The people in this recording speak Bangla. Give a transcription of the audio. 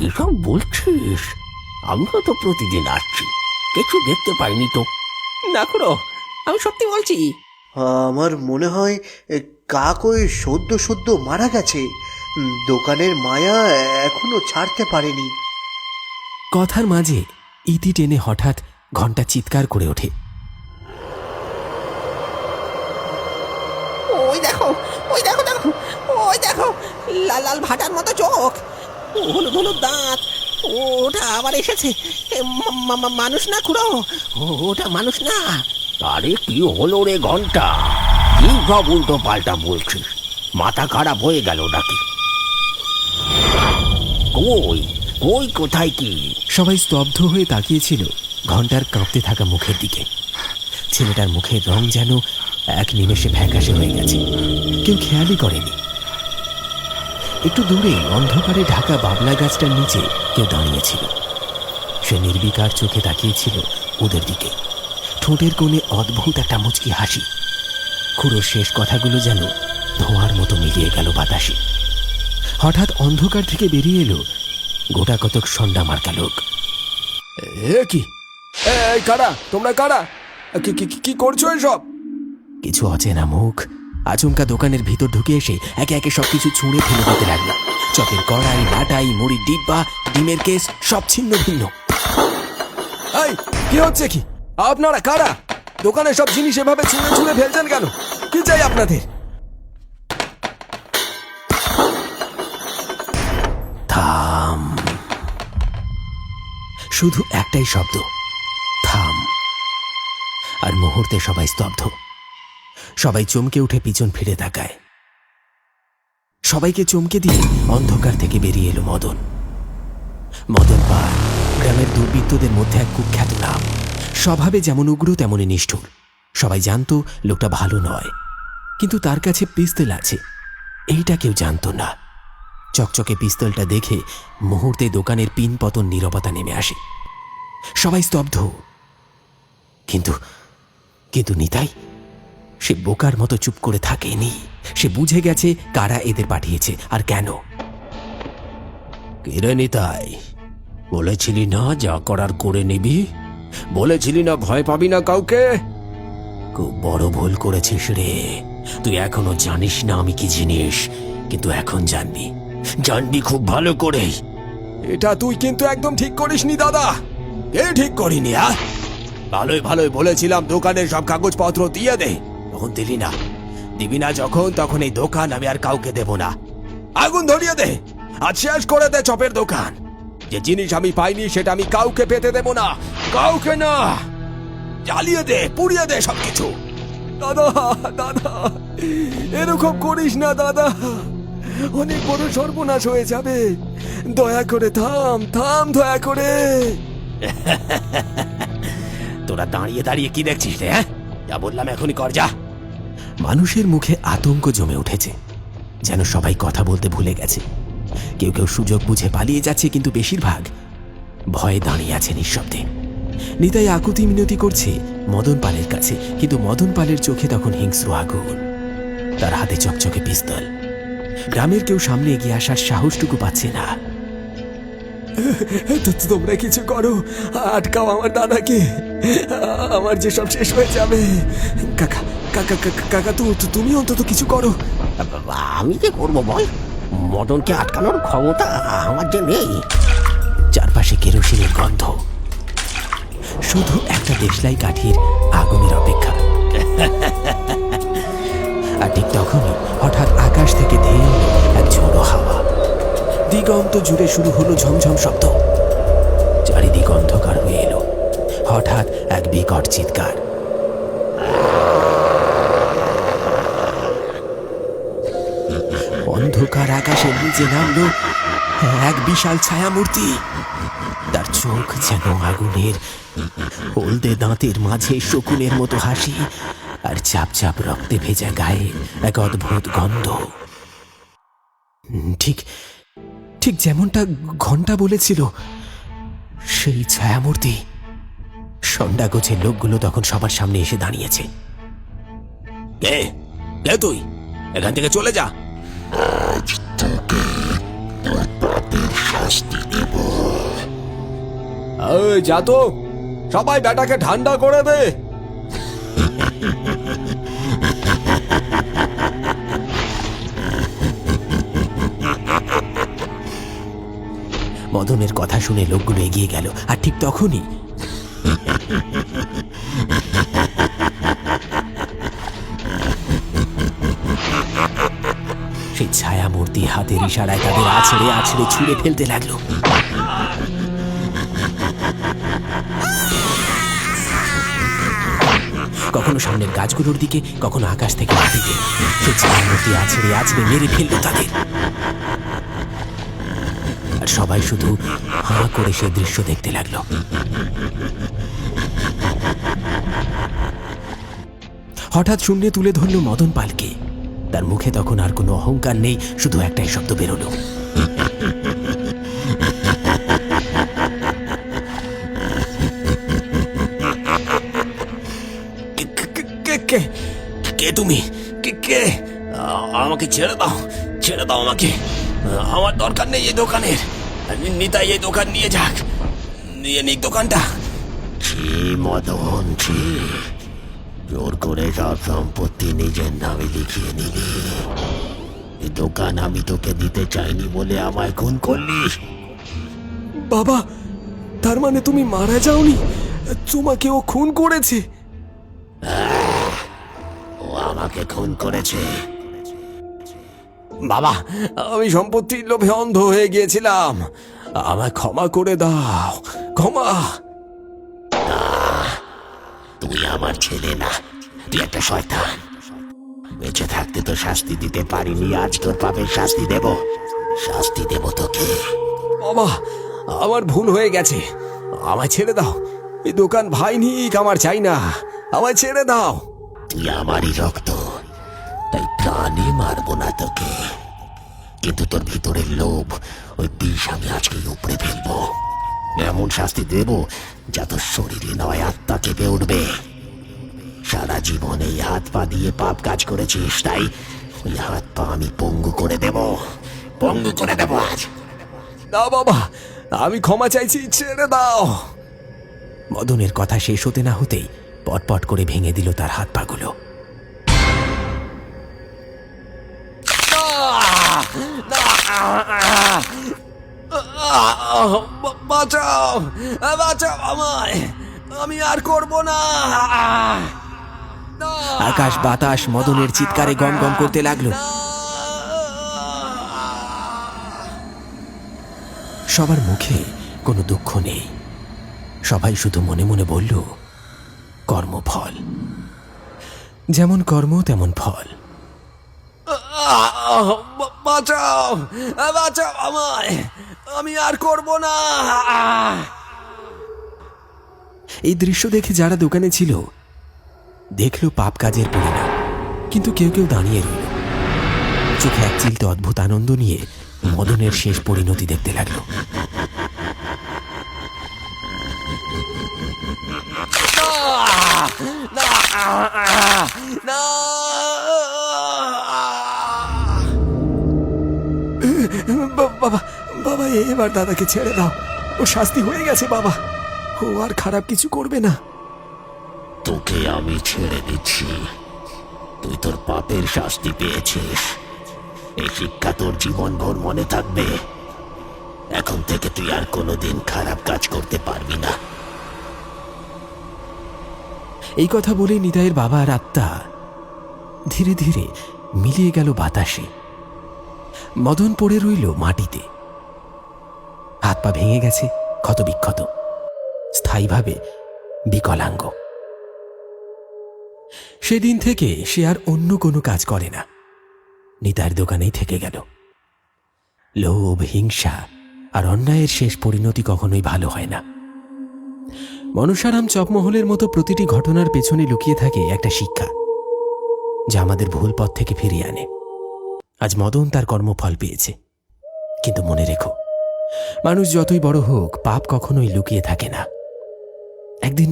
এসব বলছিস? আমিও তো প্রতিদিন আসছি, কিছু দেখতে পাইনি তো। না খুড়ো, আমি সত্যি বলছি। আমার মনে হয় কাক ওই সদ্য সদ্য মারা গেছে। দোকানের মায়া এখনো ছাড়তে পারেনি। কথার মাঝে ইতি টেনে হঠাৎ ঘণ্টা চিৎকার করে ওঠে। ওই দেখো, ওই দেখো, দেখো, ওই দেখো, লাল লাল ভাটার মতো চোখ, হলুদ হলুদ দাঁত। ওটা আবার এসেছে। মানুষ না খুড়ো, ওটা মানুষ না। আরে কি হলো রে ঘন্টা? কি সব উল্টো পাল্টা বলছিস? মাথা খারাপ হয়ে গেল নাকি? কই কই কোথায় কি? সবাই স্তব্ধ হয়ে তাকিয়েছিল ঘণ্টার কাঁপতে থাকা মুখের দিকে। ছেলেটার মুখের রং যেন এক নিমেষে ফ্যাকাশে হয়ে গেছে। কেউ খেয়ালই করেনি। একটু দূরে অন্ধকারে ঢাকা বাবলা গাছটার নিচে কেউ দাঁড়িয়েছিল। সে নির্বিকার চোখে তাকিয়েছিল ওদের দিকে। ঠোঁটের কোণে অদ্ভুত একটা মুচকি হাসি। খুড়োর শেষ কথাগুলো যেন ধোঁয়ার মতো মিলিয়ে গেল বাতাসে। হঠাৎ অন্ধকার থেকে বেরিয়ে এলো গোটা কতক সন্ডা মার্কা লোক। এ কি? এই কারা? তোমরা কারা? কি করছো এসব? কিছু অচেনা মুখ আচমকা দোকানের ভিতর ঢুকে এসে একে একে সবকিছু ছুঁড়ে ফেলে দিতে লাগলো। চপের কড়াই, বাটাই, মুড়ির ডিব্বা, ডিমের কেস সব ছিন্ন ভিন্ন। এই কি হচ্ছে কি? আপনারা কারা? দোকানে সব জিনিস এভাবে ছুঁড়ে ছুঁড়ে ফেলছেন কেন? কি চাই আপনাদের? থাম। শুধু একটাই শব্দ, থাম। আর মুহূর্তে সবাই স্তব্ধ। সবাই চমকে উঠে পিছন ফিরে তাকায়। সবাইকে চমকে দিয়ে অন্ধকার থেকে বেরিয়ে এলো মদন। মদন পাল গ্রামের দুর্বৃত্তদের মধ্যে এক কুখ্যাত নাম। স্বভাবে যেমন উগ্র তেমনই নিষ্ঠুর। সবাই জানতো লোকটা ভালো নয়, কিন্তু তার কাছে পিস্তল আছে এইটা কেউ জানতো না। চকচকে পিস্তলটা দেখে মুহূর্তে দোকানের পিন পতন নীরবতা নেমে আসে। সবাই স্তব্ধ। কিন্তু কিন্তু নিতাই, সে বোকার মতো চুপ করে থাকেনি। সে বুঝে গেছে কারা এদের পাঠিয়েছে আর কেন। কিরে নিতাই, বলেছিলি না যা করার করে নিবি? বলেছিলি না ভয় পাবি না কাউকে? খুব বড় ভুল করেছিস রে। তুই এখনো জানিস না আমি কি জিনিস, কিন্তু এখন জানবি, জানবি খুব ভালো করে। এটা তুই কিন্তু একদম ঠিক করিসনি দাদা। এ ঠিক করিনি? ভালোই ভালোই বলেছিলাম দোকানের সব কাগজপত্র দিয়ে দে, তখন দিলি না। দিবি না যখন, তখন এই দোকান আমি আর কাউকে দেব না। আগুন ধরিয়ে দে, আজ শেষ করে দে চপের দোকান। যে জিনিস আমি পাইনি সেটা আমি কাউকে পেতে দেব না, কাউকে না। জ্বালিয়ে দে, পুড়িয়ে দে সবকিছু। দাদা দাদা, এরকম করিস না দাদা, অনেক বড় সর্বনাশ হয়ে যাবে। দয়া করে থাম, থাম দয়া করে। তোরা দাঁড়িয়ে দাঁড়িয়ে কি দেখছিস রে? যা বললাম এখনই কর, যা। মানুষের মুখে আতঙ্ক জমে উঠেছে, যেন সবাই কথা বলতে ভুলে গেছে। কেউ কেউ সুযোগ বুঝে পালিয়ে যাচ্ছে, কিন্তু বেশিরভাগ ভয়ে দাঁড়িয়ে আছে নিঃশব্দে। নিতাই আকুতি মিনতি করছে মদন পালের কাছে, কিন্তু মদন পালের চোখে তখন হিংস্র আগুন। তার হাতে চকচকে পিস্তল। গ্রামের কেউ সামনে এগিয়ে আসার সাহসটুকু পাচ্ছে না। তোমরা কিছু করো, আটকাও আমার দাদাকে, আমার যে সব শেষ হয়ে যাবে। কাকা কাকা কাকা, তুমি অন্তত কিছু করো। আমি কি করবো বল? মদনকে আটকানোর ক্ষমতা আমার যে নেই। চারপাশে কেরোসিনের গন্ধ, শুধু একটা দেশলাই কাঠির আগুনের অপেক্ষা। আর ঠিক তখনই হঠাৎ আকাশ থেকে ধেয়ে এলো এক ঝোড়ো হাওয়া। দিগন্ত জুড়ে শুরু হলো ঝমঝম শব্দ। চারিদিক অন্ধকার হয়ে এলো। হঠাৎ এক বিকট চিৎকার। অন্ধকার আকাশের নিচে নামলো এক বিশাল ছায়ামূর্তি। তার চোখ যেন আগুনের, হলদে দাঁতের মাঝে শকুনের মতো হাসি, আর চাপ চাপ রক্তে ভেজা গায়ে এক অদ্ভুত গন্ধ। ঠিক ঠিক যেমনটা ঘন্টা বলেছিল, সেই ছায়ামূর্তি। সন্ধ্যা গোছের লোকগুলো তখন সবার সামনে এসে দাঁড়িয়েছে। কে কে তুই? এখান থেকে চলে যা। আজ তোকে তোর পাপের শাস্তি দেব। এই যা তো, সবাই ব্যাটাকে ঠান্ডা করে দে। মদনের কথা শুনে লোকগুলো এগিয়ে গেল, আর ঠিক তখনই সেই ছায়া মূর্তি হাতের ইশারায় তাদের আছড়ে আছড়ে ছুঁড়ে ফেলতে লাগলো। কখনো সামনের গাছগুলোর দিকে, কখনো আকাশ থেকে মাটিতে। সেই ছায়া মূর্তি আছড়ে আছড়ে মেরে ফেললো তাদের। আর সবাই শুধু হাঁ করে সে দৃশ্য দেখতে লাগলো। হঠাৎ শূন্যে তুলে ধরল মদন পালকে। তার মুখে তখন আর কোনো অহংকার নেই, শুধু একটাই শব্দ বেরোলো, কে তুমি? কে? আমাকে ছেড়ে দাও, ছেড়ে দাও আমাকে। আমার দরকার নেই এই দোকানের। নিতাই এই দোকান নিয়ে যাক, নিয়ে নিক দোকানটা। ছি মদন, ছি, জোর করে সব সম্পত্তি নিজের নামে লিখিয়ে নিলি। এই দোকান আমি তোকে দিতে চাইনি বলে আমায় খুন করলি। বাবা, তার মানে তুমি মারা যাওনি? তোমাকে ও খুন করেছে? ও আমাকে খুন করেছে। বাবা, আমি সম্পত্তির লোভে অন্ধ হয়ে গিয়েছিলাম, আমায় ক্ষমা করে দাও, ক্ষমা। তুই আমার ছেলে না, তুই একটা শয়তান। বেঁচে থাকতে তো শাস্তি দিতে পারিনি, আজ তোর পাপের শাস্তি দেব, শাস্তি দেব তোকে। বাবা, আমার ভুল হয়ে গেছে, আমায় ছেড়ে দাও। এই দোকান ভাই নিক, আমার চাই না, আমায় ছেড়ে দাও। তুই আমারই রক্ত, তাই প্রাণে মারবো না তোকে, কিন্তু তোর ভিতরের লোভ, ওই বিষ আমি আজকে উপড়ে ফেলবো। এমন শাস্তি দেব যা তোর শরীরে নয় আত্মা কেঁপে উঠবে। সারা জীবন এই হাত পা দিয়ে পাপ কাজ করেছিস, তাই ওই হাত পা আমি পঙ্গু করে দেব, পঙ্গু করে দেব আজ। না বাবা, আমি ক্ষমা চাইছি, ছেড়ে দাও। মদনের কথা শেষ হতে না হতেই পটপট করে ভেঙে দিল তার হাত পাগুলো। বাঁচাও, বাঁচাও আমায়, আমি আর করব না। আকাশ বাতাস মদনের চিৎকারে গম গম করতে লাগলো। সবার মুখে কোনো দুঃখ নেই, সবাই শুধু মনে মনে বলল, কর্মফল, যেমন কর্ম তেমন ফল। বাঁচাও, বাঁচাও আমায়, আমি আর করব না। এই দৃশ্য দেখে যারা দোকানে ছিল দেখল পাপ কাজের পরিণাম, কিন্তু কেউ কেউ দাঁড়িয়ে রইল, চোখে এক চিলতে অদ্ভুত আনন্দ নিয়ে মদনের শেষ পরিণতি দেখতে লাগলো। বাবা, বাবা, এবার দাদাকে ছেড়ে দাও, ও শাস্তি হয়ে গেছে বাবা, ও আর খারাপ কিছু করবে না। তোকে আমি ছেড়ে দিচ্ছি, তুই তোর পাপের শাস্তি পেয়েছিস, এই শিক্ষা তোর জীবনভর মনে থাকবে। এখন থেকে তুই আর কোনোদিন খারাপ কাজ করতে পারবি না। এই কথা বলে নিতাইয়ের বাবা আর আত্মা ধীরে ধীরে মিলিয়ে গেল বাতাসে। মদন পড়ে রইল মাটিতে, হাত পা ভেঙে গেছে, ক্ষতবিক্ষত, স্থায়ীভাবে বিকলাঙ্গ। সেদিন থেকে সে আর অন্য কোনো কাজ করে না, নিতাইয়ের দোকানেই থেকে গেল। লোভ, হিংসা আর অন্যায়ের শেষ পরিণতি কখনোই ভালো হয় না। মনসারাম চকমহলের মতো প্রতিটি ঘটনার পেছনে লুকিয়ে থাকে একটা শিক্ষা, যা আমাদের ভুল পথ থেকে ফিরিয়ে আনে। আজ মদন তার কর্মফল পেয়েছে, কিন্তু মনে রেখো, মানুষ যতই বড় হোক, পাপ কখনোই লুকিয়ে থাকে না। একদিন